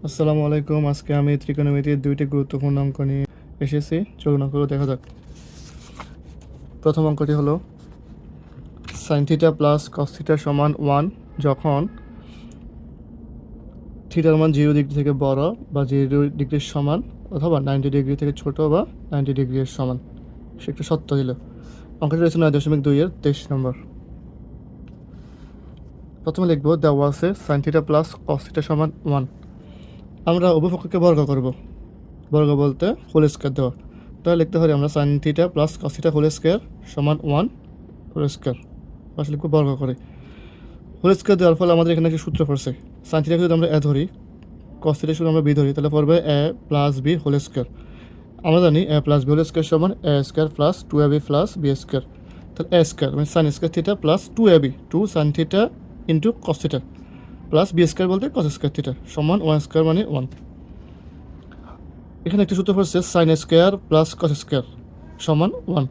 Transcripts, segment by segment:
আসসালামু আলাইকুম। আজকে আমি ত্রিকোণমিতির দুইটি গুরুত্বপূর্ণ অঙ্ক নিয়ে এসেছি। চলুন অঙ্কগুলো দেখা যাক। প্রথম অঙ্কটি হলো sign theta plus cos theta সমান 1 যখন থিটার মান 0 ডিগ্রি থেকে বড় বা 0 ডিগ্রির সমান অথবা 90 ডিগ্রি থেকে ছোট বা 90 ডিগ্রির সমান। সে একটা সত্য দিল। অঙ্কটি রয়েছে 9.2 এর 23 নম্বর। প্রথমে লিখব দেওয়া আছে sign theta plus cos theta সমান 1। আমরা উভয়পক্ষকে বর্গ করব। বর্গ বলতে হোল স্কয়ার দেওয়া, তাহলে লিখতে পারি আমরা sine theta plus cos theta whole square সমান 1 হোল স্কয়ার। পাশে লিখব বর্গ করে। হোল স্কয়ার দেওয়ার ফলে আমাদের এখানে একটা সূত্র পড়ছে। সাইন থিটাকে যদি আমরা এ ধরি, কস থিটা শুধু আমরা বি ধরি, তাহলে পড়বে a plus b whole square. আমরা জানি a plus b whole square সমান a square plus 2ab plus b square. তাহলে এ স্কয়ার মানে sine square theta plus 2ab 2 sine theta into cos theta plus b square বলতে cos square theta সমান 1 square মানে 1। এখানে একটি সূত্র পড়ছে sine square plus cos square সমান 1।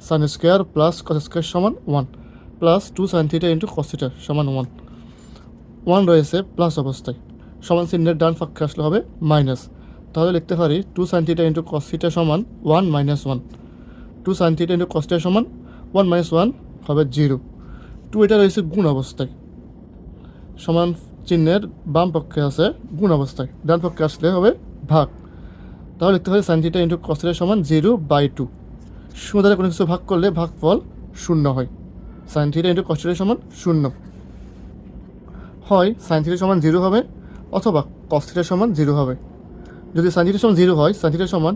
Sine square plus cos square সমান 1 plus 2 sine theta into cos theta সমান 1। 1 রয়েছে প্লাস অবস্থায়, সমান চিহ্নের ডান পক্ষে আসলে হবে মাইনাস। তাহলে লিখতে পারি 2 sine theta into cos theta সমান 1 minus 1। 2 sine theta into cos theta সমান 1 মাইনাস 1 হবে 0। 2 এটা রয়েছে গুণ অবস্থায়, সমান চিহ্নের বাম পক্ষে আছে গুণ অবস্থায়, ডান পক্ষে আসলে হবে ভাগ। তাহলে লিখতে পারি sign theta into cos theta সমান 0/2। শূন্য দ্বারা কোনো কিছু ভাগ করলে ভাগফল 0 হয়। Sign theta into cos theta সমান 0 হয়। সাইন থিটা সমান 0 হবে অথবা কস থিটা সমান 0 হবে। যদি সাইন থিটা সমান 0 হয়, সাইন থিটা সমান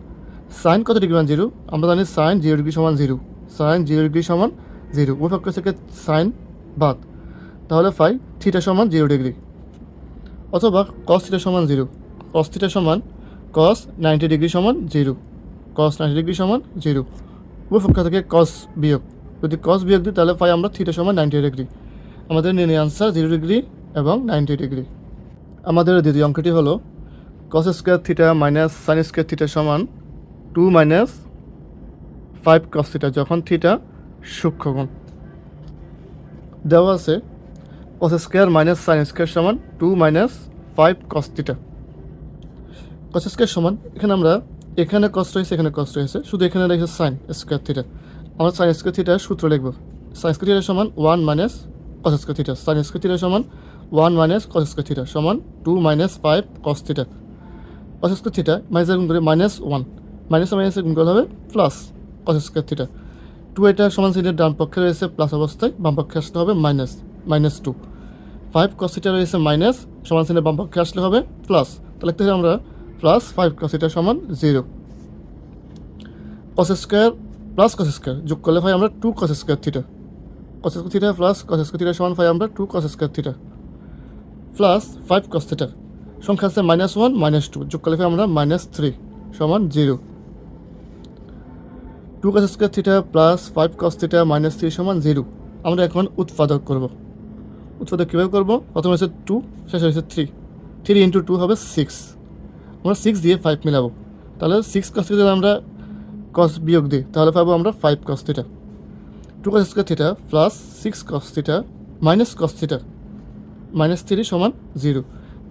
সাইন কত ডিগ্রি মান 0, আমরা জানি সাইন 0 ডিগ্রি সমান 0। সাইন 0 ডিগ্রি সমান 0, ওই পক্ষ থেকে সাইন বাদ, তাহলে পাই থিটা সমান 0 ডিগ্রি। অথবা কস থিটা সমান 0, কস থিটা সমান কস 90 ডিগ্রি সমান 0। কস 90 ডিগ্রি সমান 0, উভয় পক্ষ থেকে কস বিয়োগ। যদি কস বিয়োগ দিই তাহলে পাই আমরা থিটা সমান 90 ডিগ্রি। আমাদের নির্ণয় আনসার 0 ডিগ্রি এবং 90 ডিগ্রি। আমাদের দ্বিতীয় অঙ্কটি হলো কস square theta minus sine square theta সমান 2 মাইনাস 5 কস থিটা যখন থিটা সূক্ষ্মকোণ। দেওয়া আছে কস স্কয়ার মাইনাস সাইন স্কয়ার সমান 2 মাইনাস 5 কস থিটা। কস স্কয়ার সমান এখানে কস রয়েছে, এখানে কস রয়েছে, শুধু এখানে রয়েছে সাইন স্কয়ার থিটা। আমরা সাইন স্কয়ার থিটার সূত্র লিখব। সাইন স্কয়ার থিটা সমান 1 minus cos square theta. Sign square theta সমান 1 মাইনাস কস স্কয়ার থিটা সমান 2 মাইনাস 5 কস থিটা। কস স্কয়ার থিটা মাইনাস গুণ করে -1, মাইনাস মাইনাসে গুণ করলে হবে প্লাস কস স্কয়ার থিটা। 2 এটা সমান চিহ্নের ডান পক্ষে রয়েছে প্লাস অবস্থায়, বাম পক্ষে আসলে হবে -2। 5 কস থিটা রয়েছে মাইনাস, সমান চিহ্নের বাম পক্ষে আসলে হবে প্লাস। তাহলে লিখতে হবে আমরা প্লাস 5 কস থিটা সমান 0। কস স্কয়ার প্লাস কস স্কয়ার যোগ করলে পাই আমরা 2 কস স্কয়ার থিটা। কস স্কয়ার থিটা প্লাস কস স্কয়ার থিটা সমান পাই আমরা 2 কস square theta plus 5 cos theta. সংখ্যা আছে -1 -2, যোগ করলে পাই আমরা -3 সমান 0। 2 কস square theta plus 5 cos theta -3 সমান 0। আমরা এখন উৎপাদক করব। উৎপাদক কীভাবে করব? প্রথমে হচ্ছে 2, শেষে হচ্ছে 3। 3 ইন্টু 2 হবে 6। আমরা 6 দিয়ে 5 মিলাবো, তাহলে 6 কস থিটা যদি আমরা কস বিয়োগ দিই তাহলে পাবো আমরা 5 কস থিটা। 2 কস square theta plus 6 cos theta minus cos theta -3 সমান 0।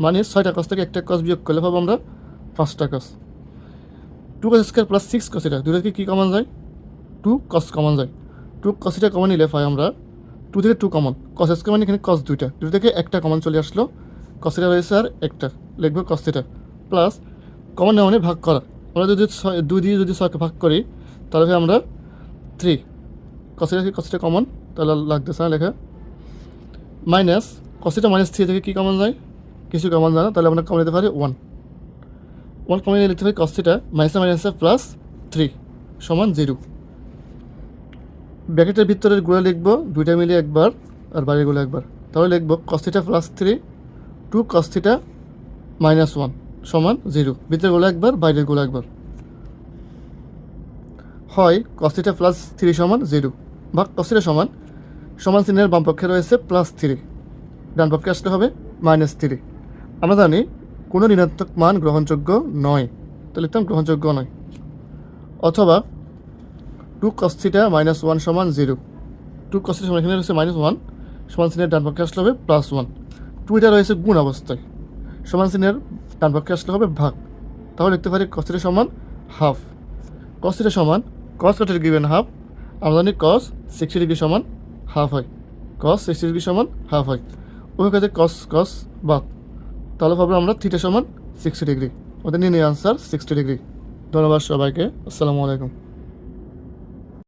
মানে 6টা কস থেকে একটা কস বিয়োগ করলে পাবো আমরা 5টা কস। 2 কস স্কয়ার প্লাস 6 কস থিটা, দুটো থেকে কী কমন যায়? 2 কস কমন যায়। 2 কস থিটা কমন নিলে পাই আমরা 2 থেকে 2 কমন, কস স্কয়ার মানে এখানে কস দুটো থেকে একটা কমন চলে আসলো। কস থিটা রয়েছে আর একটা, লিখবো কস থিটা প্লাস কমন নেওয়া মানে ভাগ করা। আমরা যদি 2 দিয়ে যদি 6কে ভাগ করি তাহলে আমরা 3 কস থিটা কমন, তাহলে লাগতেছে না লেখা। মাইনাস কস থিটা -3 থেকে কী কমন যায়? কিছু কমন যায় না, তাহলে আমরা কমন নিতে পারি 1 কমন নিয়ে লিখতে পারি কস থিটা মাইনাসে প্লাস 3 সমান 0। ব্র্যাকেটের ভিতরের গুলো লিখবো দুইটা মিলিয়ে একবার আর বাইরের গুলো একবার, তাহলে লিখবো কস থিটা প্লাস 3 2 কস থিটা -1 সমান 0। ভিতরের গুলো একবার, বাইরের গুলো একবার হয়। কস থিটা প্লাস 3 সমান 0 ভাগ কস থিটা সমান চিহ্নের বাম পক্ষে রয়েছে +3, ডান পক্ষে আসলে হবে -3। আমরা জানি কোনো ঋণাত্মক মান গ্রহণযোগ্য নয়, তো লিখতাম গ্রহণযোগ্য নয়। অথবা 2 কস থিটা -1 সমান 0। 2 কস থিটা সমান এখানে রয়েছে -1, সমান চিহ্নের ডান পক্ষে আসলে হবে +1। 2 এটা রয়েছে গুণ অবস্থায়, সমান চিহ্নের ডান পক্ষে আসলে হবে ভাগ। তাহলে লিখতে পারি cos থিটা সমান হাফ। cos থিটা সমান cos কাটের গিভেন হাফ। আমরা জানি cos 60 ডিগ্রি সমান হাফ হয়। cos 60 ডিগ্রি সমান হাফ হয়। ওই কাজে cos বাদ। তাহলে পাবো আমরা থিটা সমান 60 ডিগ্রি। ওদের নিয়ে আনসার 60 ডিগ্রি। ধন্যবাদ সবাইকে। আসসালামু আলাইকুম।